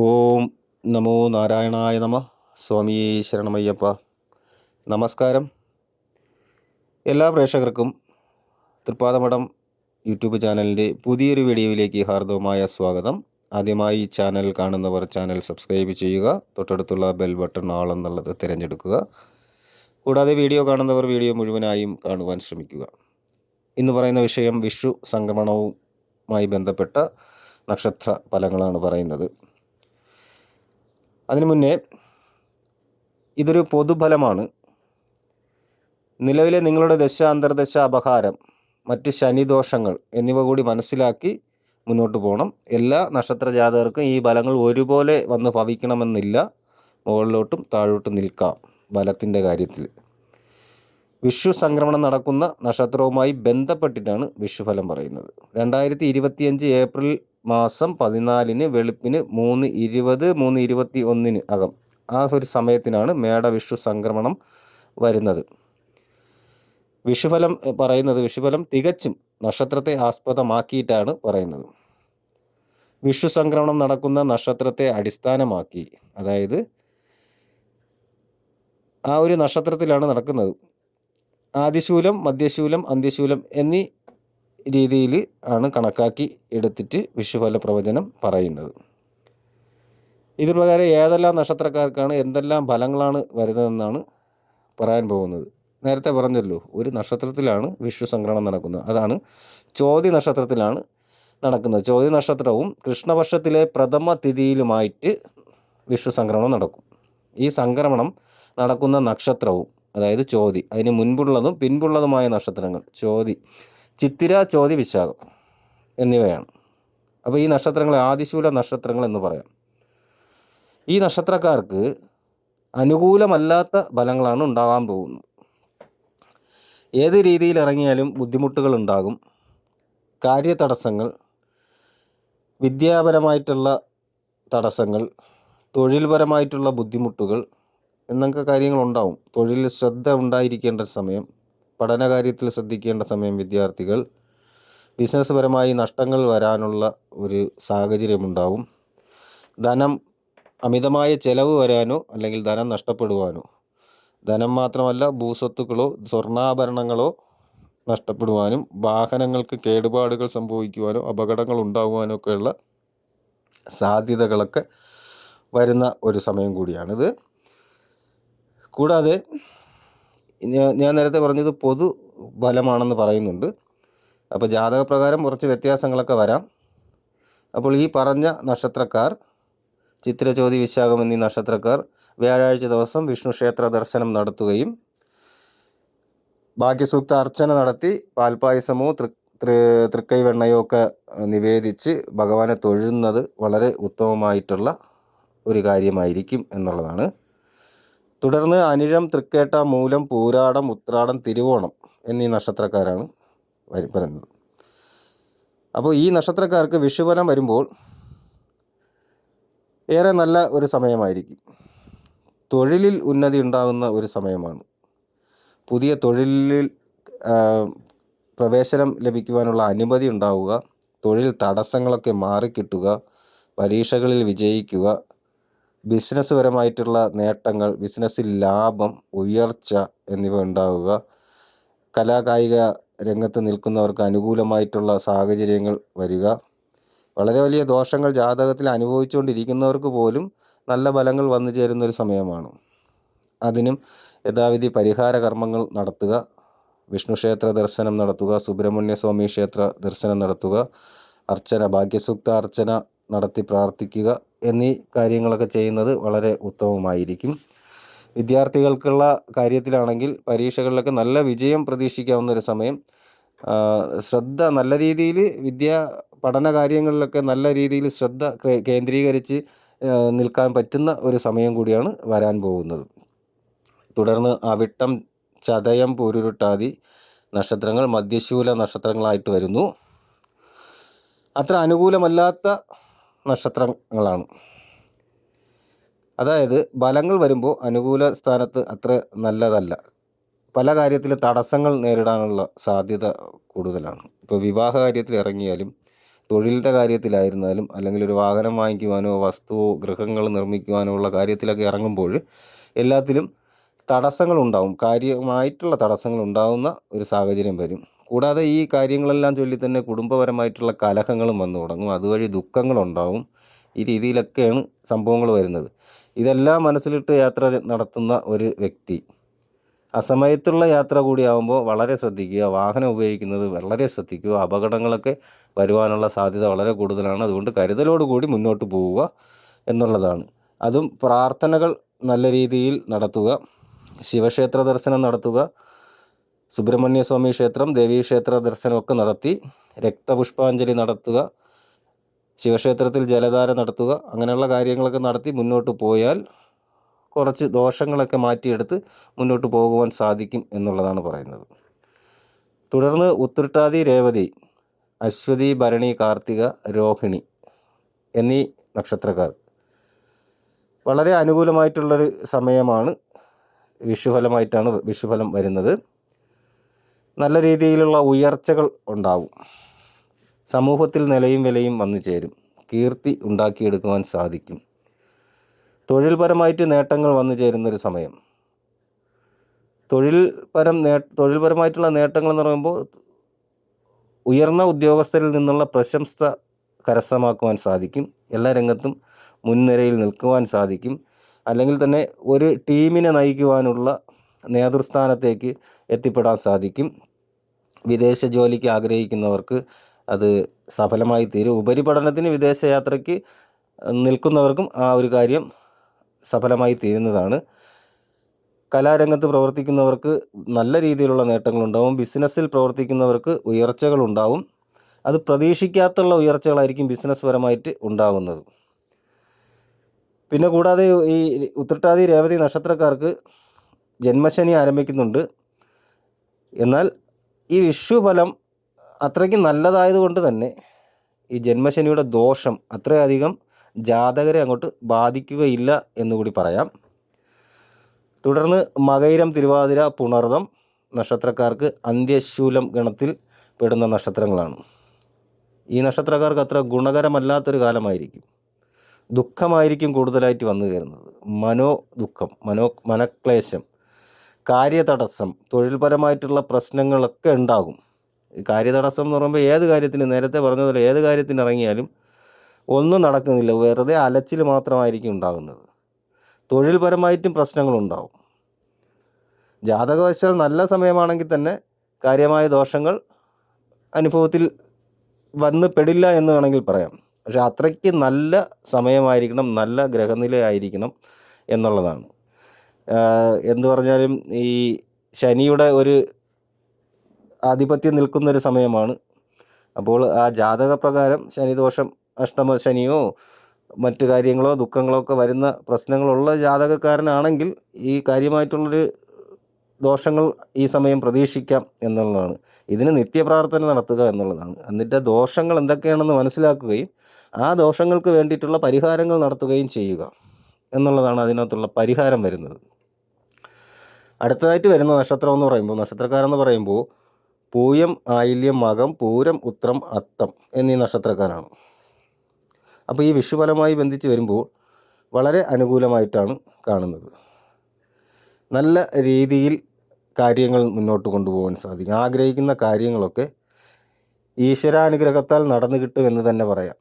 ഓം നമോ നാരായണായ നമ. സ്വാമി ശരണമയ്യപ്പ. നമസ്കാരം. എല്ലാ പ്രേക്ഷകർക്കും തൃപ്പാദമഠം യൂട്യൂബ് ചാനലിൻ്റെ പുതിയൊരു വീഡിയോയിലേക്ക് ഹാർദവമായ സ്വാഗതം. ആദ്യമായി ചാനൽ കാണുന്നവർ ചാനൽ സബ്സ്ക്രൈബ് ചെയ്യുക. തൊട്ടടുത്തുള്ള ബെൽ ബട്ടൺ ആൾ എന്നുള്ളത് തിരഞ്ഞെടുക്കുക. കൂടാതെ വീഡിയോ കാണുന്നവർ വീഡിയോ മുഴുവനായും കാണുവാൻ ശ്രമിക്കുക. ഇന്ന് പറയുന്ന വിഷയം വിഷു സംക്രമണവുമായി ബന്ധപ്പെട്ട നക്ഷത്ര ഫലങ്ങളാണ് പറയുന്നത്. അതിനു മുന്നേ ഇതൊരു പൊതുഫലമാണ്. നിലവിലെ നിങ്ങളുടെ ദശ, അന്തർദശ, അപഹാരം, മറ്റ് ശനിദോഷങ്ങൾ എന്നിവ കൂടി മനസ്സിലാക്കി മുന്നോട്ട് പോകണം. എല്ലാ നക്ഷത്ര ജാതകർക്കും ഈ ഫലങ്ങൾ ഒരുപോലെ വന്ന് ഭവിക്കണമെന്നില്ല. മുകളിലോട്ടും താഴോട്ടും നിൽക്കാം ഫലത്തിൻ്റെ കാര്യത്തിൽ. വിഷു സംക്രമണം നടക്കുന്ന നക്ഷത്രവുമായി ബന്ധപ്പെട്ടിട്ടാണ് വിഷുഫലം പറയുന്നത്. 2025 ഏപ്രിൽ മാസം 14 വെളുപ്പിന് 3:20, 3:21 അകം ആ ഒരു സമയത്തിനാണ് മേട വിഷു സംക്രമണം വരുന്നത്. വിഷുഫലം തികച്ചും നക്ഷത്രത്തെ ആസ്പദമാക്കിയിട്ടാണ് പറയുന്നത്. വിഷു സംക്രമണം നടക്കുന്ന നക്ഷത്രത്തെ അടിസ്ഥാനമാക്കി, അതായത് ആ ഒരു നക്ഷത്രത്തിലാണ് നടക്കുന്നത്. ആദിശൂലം, മധ്യശൂലം, അന്ത്യശൂലം എന്നീ രീതിയിൽ ആണ് കണക്കാക്കി എടുത്തിട്ട് വിഷുഫല പ്രവചനം പറയുന്നത്. ഇത് പ്രകാരം ഏതെല്ലാം നക്ഷത്രക്കാർക്കാണ് എന്തെല്ലാം ഫലങ്ങളാണ് വരുന്നതെന്നാണ് പറയാൻ പോകുന്നത്. നേരത്തെ പറഞ്ഞല്ലോ, ഒരു നക്ഷത്രത്തിലാണ് വിഷു സംക്രമണം നടക്കുന്നത്. അതാണ് ചോതി നക്ഷത്രത്തിലാണ് നടക്കുന്നത്. ചോതി നക്ഷത്രവും കൃഷ്ണപക്ഷത്തിലെ പ്രഥമ തിഥിയിലുമായിട്ട് വിഷു സംക്രമണം നടക്കും. ഈ സംക്രമണം നടക്കുന്ന നക്ഷത്രവും, അതായത് ചോതി, അതിന് മുൻപുള്ളതും പിൻപുള്ളതുമായ നക്ഷത്രങ്ങൾ ചോതി, ചിത്തിര, ചോതി, വിശാഖം എന്നിവയാണ്. അപ്പോൾ ഈ നക്ഷത്രങ്ങളെ ആദിശൂല നക്ഷത്രങ്ങൾ എന്ന് പറയാം. ഈ നക്ഷത്രക്കാർക്ക് അനുകൂലമല്ലാത്ത ഫലങ്ങളാണ് ഉണ്ടാകാൻ പോകുന്നത്. ഏത് രീതിയിൽ ഇറങ്ങിയാലും ബുദ്ധിമുട്ടുകൾ ഉണ്ടാകും. കാര്യതടസ്സങ്ങൾ, വിദ്യാപരമായിട്ടുള്ള തടസ്സങ്ങൾ, തൊഴിൽപരമായിട്ടുള്ള ബുദ്ധിമുട്ടുകൾ എന്നൊക്കെ കാര്യങ്ങളുണ്ടാവും. തൊഴിലിൽ ശ്രദ്ധ ഉണ്ടായിരിക്കേണ്ട സമയം, പഠനകാര്യത്തിൽ ശ്രദ്ധിക്കേണ്ട സമയം വിദ്യാർത്ഥികൾ, ബിസിനസ് പരമായി നഷ്ടങ്ങൾ വരാനുള്ള ഒരു സാഹചര്യമുണ്ടാവും. ധനം അമിതമായ ചെലവ് വരാനോ അല്ലെങ്കിൽ ധനം നഷ്ടപ്പെടുവാനോ, ധനം മാത്രമല്ല ഭൂസ്വത്തുക്കളോ സ്വർണ്ണാഭരണങ്ങളോ നഷ്ടപ്പെടുവാനും, വാഹനങ്ങൾക്ക് കേടുപാടുകൾ സംഭവിക്കുവാനോ അപകടങ്ങൾ ഉണ്ടാകുവാനോ ഒക്കെയുള്ള സാധ്യതകളൊക്കെ വരുന്ന ഒരു സമയം കൂടിയാണിത്. കൂടാതെ ഞാൻ നേരത്തെ പറഞ്ഞത് പൊതു ഫലമാണെന്ന് പറയുന്നുണ്ട്. അപ്പോൾ ജാതകപ്രകാരം കുറച്ച് വ്യത്യാസങ്ങളൊക്കെ വരാം. അപ്പോൾ ഈ പറഞ്ഞ നക്ഷത്രക്കാർ, ചിത്തിര, ചോതി, വിശാഖം എന്നീ നക്ഷത്രക്കാർ വ്യാഴാഴ്ച ദിവസം വിഷ്ണു ക്ഷേത്ര ദർശനം നടത്തുകയും ഭാഗ്യസൂക്ത അർച്ചന നടത്തി പാൽപ്പായസമോ തൃക്കൈവെണ്ണയോ ഒക്കെ നിവേദിച്ച് ഭഗവാനെ തൊഴുന്നത് വളരെ ഉത്തമമായിട്ടുള്ള ഒരു കാര്യമായിരിക്കും എന്നുള്ളതാണ്. തുടർന്ന് അനിഴം, തൃക്കേട്ട, മൂലം, പൂരാടം, ഉത്രാടം, തിരുവോണം എന്നീ നക്ഷത്രക്കാരാണ് വരുന്നത്. അപ്പോൾ ഈ നക്ഷത്രക്കാർക്ക് വിഷുഫലം വരുമ്പോൾ ഏറെ നല്ല ഒരു സമയമായിരിക്കും. തൊഴിലിൽ ഉന്നതി ഉണ്ടാകുന്ന ഒരു സമയമാണ്. പുതിയ തൊഴിലിൽ പ്രവേശനം ലഭിക്കുവാനുള്ള അനുമതി ഉണ്ടാവുക, തൊഴിൽ തടസ്സങ്ങളൊക്കെ മാറിക്കിട്ടുക, പരീക്ഷകളിൽ വിജയിക്കുക, ബിസിനസ് പരമായിട്ടുള്ള നേട്ടങ്ങൾ, ബിസിനസ്സിൽ ലാഭം, ഉയർച്ച എന്നിവ ഉണ്ടാവുക, കലാകായിക രംഗത്ത് നിൽക്കുന്നവർക്ക് അനുകൂലമായിട്ടുള്ള സാഹചര്യങ്ങൾ വരിക, വളരെ വലിയ ദോഷങ്ങൾ ജാതകത്തിൽ അനുഭവിച്ചുകൊണ്ടിരിക്കുന്നവർക്ക് പോലും നല്ല ഫലങ്ങൾ വന്നു ചേരുന്നൊരു സമയമാണ്. അതിനും യഥാവിധി പരിഹാര കർമ്മങ്ങൾ നടത്തുക, വിഷ്ണു ക്ഷേത്ര ദർശനം നടത്തുക, സുബ്രഹ്മണ്യ സ്വാമി ക്ഷേത്ര ദർശനം നടത്തുക, അർച്ചന, ഭാഗ്യസൂക്ത അർച്ചന നടത്തി പ്രാർത്ഥിക്കുക എന്നീ കാര്യങ്ങളൊക്കെ ചെയ്യുന്നത് വളരെ ഉത്തമമായിരിക്കും. വിദ്യാർത്ഥികൾക്കുള്ള കാര്യത്തിലാണെങ്കിൽ പരീക്ഷകളിലൊക്കെ നല്ല വിജയം പ്രതീക്ഷിക്കാവുന്ന ഒരു സമയം. ശ്രദ്ധ നല്ല രീതിയിൽ പഠന കാര്യങ്ങളിലൊക്കെ നല്ല രീതിയിൽ ശ്രദ്ധ കേന്ദ്രീകരിച്ച് നിൽക്കാൻ പറ്റുന്ന ഒരു സമയം കൂടിയാണ് വരാൻ പോകുന്നത്. തുടർന്ന് അവിട്ടം, ചതയം, പൂരുരുട്ടാതി നക്ഷത്രങ്ങൾ മധ്യശൂല നക്ഷത്രങ്ങളായിട്ട് വരുന്നു. അത്ര അനുകൂലമല്ലാത്ത നക്ഷത്രങ്ങളാണ്. അതായത് ഫലങ്ങൾ വരുമ്പോൾ അനുകൂല സ്ഥാനത്ത് അത്ര നല്ലതല്ല. പല കാര്യത്തിലും തടസ്സങ്ങൾ നേരിടാനുള്ള സാധ്യത കൂടുതലാണ്. ഇപ്പോൾ വിവാഹ കാര്യത്തിൽ ഇറങ്ങിയാലും തൊഴിലിൻ്റെ കാര്യത്തിലായിരുന്നാലും അല്ലെങ്കിൽ ഒരു വാഹനം വാങ്ങിക്കുവാനോ വസ്തുവോ ഗൃഹങ്ങൾ നിർമ്മിക്കുവാനോ ഉള്ള കാര്യത്തിലൊക്കെ ഇറങ്ങുമ്പോൾ എല്ലാത്തിലും തടസ്സങ്ങളുണ്ടാവും, കാര്യമായിട്ടുള്ള തടസ്സങ്ങളുണ്ടാവുന്ന ഒരു സാഹചര്യം വരും. കൂടാതെ ഈ കാര്യങ്ങളെല്ലാം ചൊല്ലി തന്നെ കുടുംബപരമായിട്ടുള്ള കലഹങ്ങളും വന്നു തുടങ്ങും, അതുവഴി ദുഃഖങ്ങളുണ്ടാവും. ഈ രീതിയിലൊക്കെയാണ് സംഭവങ്ങൾ വരുന്നത്. ഇതെല്ലാം മനസ്സിലിട്ട് യാത്ര നടത്തുന്ന ഒരു വ്യക്തി അസമയത്തുള്ള യാത്ര കൂടിയാകുമ്പോൾ വളരെ ശ്രദ്ധിക്കുക, വാഹനം ഉപയോഗിക്കുന്നത് വളരെ ശ്രദ്ധിക്കുക. അപകടങ്ങളൊക്കെ വരുവാനുള്ള സാധ്യത വളരെ കൂടുതലാണ്. അതുകൊണ്ട് കരുതലോടുകൂടി മുന്നോട്ട് പോവുക എന്നുള്ളതാണ്. അതും പ്രാർത്ഥനകൾ നല്ല രീതിയിൽ നടത്തുക, ശിവക്ഷേത്ര ദർശനം നടത്തുക, സുബ്രഹ്മണ്യസ്വാമി ക്ഷേത്രം, ദേവീക്ഷേത്ര ദർശനമൊക്കെ നടത്തി രക്തപുഷ്പാഞ്ജലി നടത്തുക, ശിവക്ഷേത്രത്തിൽ ജലധാര നടത്തുക, അങ്ങനെയുള്ള കാര്യങ്ങളൊക്കെ നടത്തി മുന്നോട്ട് പോയാൽ കുറച്ച് ദോഷങ്ങളൊക്കെ മാറ്റിയെടുത്ത് മുന്നോട്ട് പോകുവാൻ സാധിക്കും എന്നുള്ളതാണ് പറയുന്നത്. തുടർന്ന് ഉത്രട്ടാതി, രേവതി, അശ്വതി, ഭരണി, കാർത്തിക, രോഹിണി എന്നീ നക്ഷത്രക്കാർ വളരെ അനുകൂലമായിട്ടുള്ളൊരു സമയമാണ്. വിഷുഫലമായിട്ടാണ് വിഷുഫലം വരുന്നത്. നല്ല രീതിയിലുള്ള ഉയർച്ചകൾ ഉണ്ടാവും, സമൂഹത്തിൽ നിലയും വിലയും വന്നു ചേരും, കീർത്തി ഉണ്ടാക്കിയെടുക്കുവാൻ സാധിക്കും. തൊഴിൽപരമായിട്ട് നേട്ടങ്ങൾ വന്നു ചേരുന്നൊരു സമയം. തൊഴിൽപരമായിട്ടുള്ള നേട്ടങ്ങൾ എന്ന് പറയുമ്പോൾ ഉയർന്ന ഉദ്യോഗസ്ഥരിൽ നിന്നുള്ള പ്രശംസ കരസ്ഥമാക്കുവാൻ സാധിക്കും, എല്ലാ രംഗത്തും മുൻനിരയിൽ നിൽക്കുവാൻ സാധിക്കും. അല്ലെങ്കിൽ തന്നെ ഒരു ടീമിനെ നയിക്കുവാനുള്ള നേതൃസ്ഥാനത്തേക്ക് എത്തിപ്പെടാൻ സാധിക്കും. വിദേശ ജോലിക്ക് ആഗ്രഹിക്കുന്നവർക്ക് അത് സഫലമായി തീരും. ഉപരിപഠനത്തിന് വിദേശയാത്രയ്ക്ക് നിൽക്കുന്നവർക്കും ആ ഒരു കാര്യം സഫലമായി തീരുന്നതാണ്. കലാരംഗത്ത് പ്രവർത്തിക്കുന്നവർക്ക് നല്ല രീതിയിലുള്ള നേട്ടങ്ങളുണ്ടാവും. ബിസിനസ്സിൽ പ്രവർത്തിക്കുന്നവർക്ക് ഉയർച്ചകളുണ്ടാവും. അത് പ്രതീക്ഷിക്കാത്തുള്ള ഉയർച്ചകളായിരിക്കും ബിസിനസ് പരമായിട്ട് ഉണ്ടാകുന്നത്. പിന്നെ കൂടാതെ ഈ ഉത്രട്ടാതി, രേവതി നക്ഷത്രക്കാർക്ക് ജന്മശനി ആരംഭിക്കുന്നുണ്ട്. എന്നാൽ ഈ വിഷുഫലം അത്രയ്ക്ക് നല്ലതായതുകൊണ്ട് തന്നെ ഈ ജന്മശനിയുടെ ദോഷം അത്രയധികം ജാതകരെ അങ്ങോട്ട് ബാധിക്കുകയില്ല എന്നുകൂടി പറയാം. തുടർന്ന് മകയിരം, തിരുവാതിര, പുണർദം നക്ഷത്രക്കാർക്ക് അന്ത്യശൂലം ഗണത്തിൽ പെടുന്ന നക്ഷത്രങ്ങളാണ്. ഈ നക്ഷത്രക്കാർക്ക് അത്ര ഗുണകരമല്ലാത്തൊരു കാലമായിരിക്കും. ദുഃഖമായിരിക്കും കൂടുതലായിട്ട് വന്നു കയറുന്നത്. മനോദുഃഖം, മനക്ലേശം, കാര്യതടസ്സം, തൊഴിൽപരമായിട്ടുള്ള പ്രശ്നങ്ങളൊക്കെ ഉണ്ടാകും. കാര്യതടസ്സം എന്ന് പറയുമ്പോൾ ഏത് കാര്യത്തിന്, നേരത്തെ പറഞ്ഞതുപോലെ ഏത് കാര്യത്തിന് ഇറങ്ങിയാലും ഒന്നും നടക്കുന്നില്ല, വെറുതെ അലച്ചിൽ മാത്രമായിരിക്കും ഉണ്ടാകുന്നത്. തൊഴിൽപരമായിട്ടും പ്രശ്നങ്ങളുണ്ടാവും. ജാതകവശാൽ നല്ല സമയമാണെങ്കിൽ തന്നെ കാര്യമായ ദോഷങ്ങൾ അനുഭവത്തിൽ വന്ന് പെടില്ല എന്ന് വേണമെങ്കിൽ പറയാം. പക്ഷെ അത്രയ്ക്ക് നല്ല സമയമായിരിക്കണം, നല്ല ഗ്രഹനിലയായിരിക്കണം എന്നുള്ളതാണ്. എന്തു പറഞ്ഞാലും ഈ ശനിയുടെ ഒരു ആധിപത്യം നിൽക്കുന്നൊരു സമയമാണ്. അപ്പോൾ ആ ജാതകപ്രകാരം ശനിദോഷം, അഷ്ടമ ശനിയോ മറ്റു കാര്യങ്ങളോ ദുഃഖങ്ങളോ ഒക്കെ വരുന്ന പ്രശ്നങ്ങളുള്ള ജാതകക്കാരനാണെങ്കിൽ ഈ കാര്യമായിട്ടുള്ളൊരു ദോഷങ്ങൾ ഈ സമയം പ്രതീക്ഷിക്കാം എന്നുള്ളതാണ്. ഇതിന് നിത്യപ്രാർത്ഥന നടത്തുക എന്നുള്ളതാണ്. എന്നിട്ട് ദോഷങ്ങൾ എന്തൊക്കെയാണെന്ന് മനസ്സിലാക്കുകയും ആ ദോഷങ്ങൾക്ക് വേണ്ടിയിട്ടുള്ള പരിഹാരങ്ങൾ നടത്തുകയും ചെയ്യുക എന്നുള്ളതാണ് അതിനകത്തുള്ള പരിഹാരം വരുന്നത്. അടുത്തതായിട്ട് വരുന്ന നക്ഷത്രം എന്ന് പറയുമ്പോൾ, നക്ഷത്രക്കാരെന്ന് പറയുമ്പോൾ പൂയം, ആയില്യം, മകം, പൂരം, ഉത്രം, അത്തം എന്നീ നക്ഷത്രക്കാരാണ്. അപ്പോൾ ഈ വിഷുഫലമായി ബന്ധിച്ച് വരുമ്പോൾ വളരെ അനുകൂലമായിട്ടാണ് കാണുന്നത്. നല്ല രീതിയിൽ കാര്യങ്ങൾ മുന്നോട്ട് കൊണ്ടുപോകാൻ സാധിക്കും. ആഗ്രഹിക്കുന്ന കാര്യങ്ങളൊക്കെ ഈശ്വരാനുഗ്രഹത്താൽ നടന്നു കിട്ടുമെന്ന് തന്നെ പറയാം.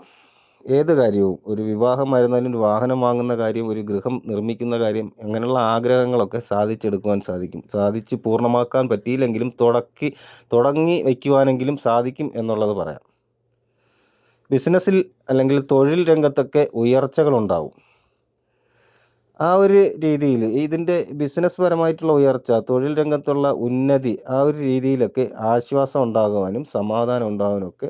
ഏത് കാര്യവും, ഒരു വിവാഹമായിരുന്നാലും, ഒരു വാഹനം വാങ്ങുന്ന കാര്യം, ഒരു ഗൃഹം നിർമ്മിക്കുന്ന കാര്യം, അങ്ങനെയുള്ള ആഗ്രഹങ്ങളൊക്കെ സാധിച്ചെടുക്കുവാൻ സാധിക്കും. സാധിച്ച് പൂർണ്ണമാക്കാൻ പറ്റിയില്ലെങ്കിലും തുടങ്ങി വയ്ക്കുവാനെങ്കിലും സാധിക്കും എന്നുള്ളത് പറയാം. ബിസിനസ്സിൽ അല്ലെങ്കിൽ തൊഴിൽ രംഗത്തൊക്കെ ഉയർച്ചകളുണ്ടാവും. ആ ഒരു രീതിയിൽ ഇതിൻ്റെ ബിസിനസ് പരമായിട്ടുള്ള ഉയർച്ച, തൊഴിൽ രംഗത്തുള്ള ഉന്നതി, ആ ഒരു രീതിയിലൊക്കെ ആശ്വാസം ഉണ്ടാകുവാനും സമാധാനം ഉണ്ടാകാനൊക്കെ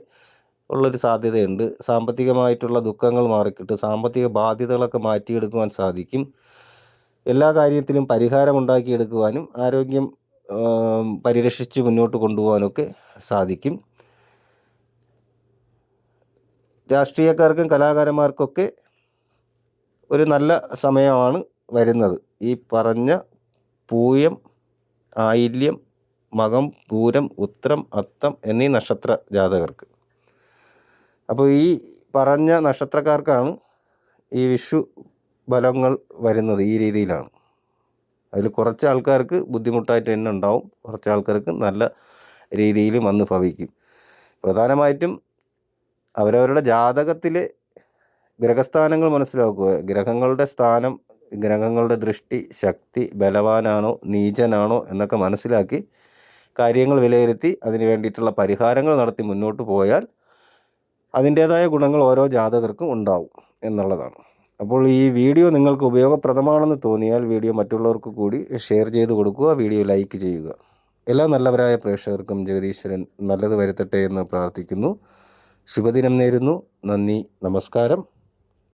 ഉള്ളൊരു സാധ്യതയുണ്ട്. സാമ്പത്തികമായിട്ടുള്ള ദുഃഖങ്ങൾ മാറിക്കിട്ടും, സാമ്പത്തിക ബാധ്യതകളൊക്കെ മാറ്റിയെടുക്കുവാൻ സാധിക്കും. എല്ലാ കാര്യത്തിലും പരിഹാരമുണ്ടാക്കിയെടുക്കുവാനും ആരോഗ്യം പരിരക്ഷിച്ച് മുന്നോട്ട് കൊണ്ടുപോകാനൊക്കെ സാധിക്കും. രാഷ്ട്രീയക്കാർക്കും കലാകാരന്മാർക്കൊക്കെ ഒരു നല്ല സമയമാണ് വരുന്നത്. ഈ പറഞ്ഞ പൂയം, ആയില്യം, മകം, പൂരം, ഉത്രം, അത്തം എന്നീ നക്ഷത്ര ജാതകർക്ക്. അപ്പോൾ ഈ പറഞ്ഞ നക്ഷത്രക്കാർക്കാണ് ഈ വിഷു ഫലങ്ങൾ വരുന്നത് ഈ രീതിയിലാണ്. അതിൽ കുറച്ച് ആൾക്കാർക്ക് ബുദ്ധിമുട്ടായിട്ട് തന്നെ ഉണ്ടാവും, കുറച്ച് ആൾക്കാർക്ക് നല്ല രീതിയിൽ വന്ന് ഭവിക്കും. പ്രധാനമായിട്ടും അവരവരുടെ ജാതകത്തിലെ ഗ്രഹസ്ഥാനങ്ങൾ മനസ്സിലാക്കുക. ഗ്രഹങ്ങളുടെ സ്ഥാനം, ഗ്രഹങ്ങളുടെ ദൃഷ്ടി, ശക്തി, ബലവാനാണോ നീചനാണോ എന്നൊക്കെ മനസ്സിലാക്കി കാര്യങ്ങൾ വിലയിരുത്തി അതിന് വേണ്ടിയിട്ടുള്ള പരിഹാരങ്ങൾ നടത്തി മുന്നോട്ട് പോയാൽ അതിൻ്റേതായ ഗുണങ്ങൾ ഓരോ ജാതകർക്കും ഉണ്ടാവും എന്നുള്ളതാണ്. അപ്പോൾ ഈ വീഡിയോ നിങ്ങൾക്ക് ഉപയോഗപ്രദമാണെന്ന് തോന്നിയാൽ വീഡിയോ മറ്റുള്ളവർക്ക് കൂടി ഷെയർ ചെയ്ത് കൊടുക്കുക, വീഡിയോ ലൈക്ക് ചെയ്യുക. എല്ലാ നല്ലവരായ പ്രേക്ഷകർക്കും ജഗദീശ്വരൻ നല്ലത് വരുത്തട്ടെ എന്ന് പ്രാർത്ഥിക്കുന്നു. ശുഭദിനം നേരുന്നു. നന്ദി, നമസ്കാരം.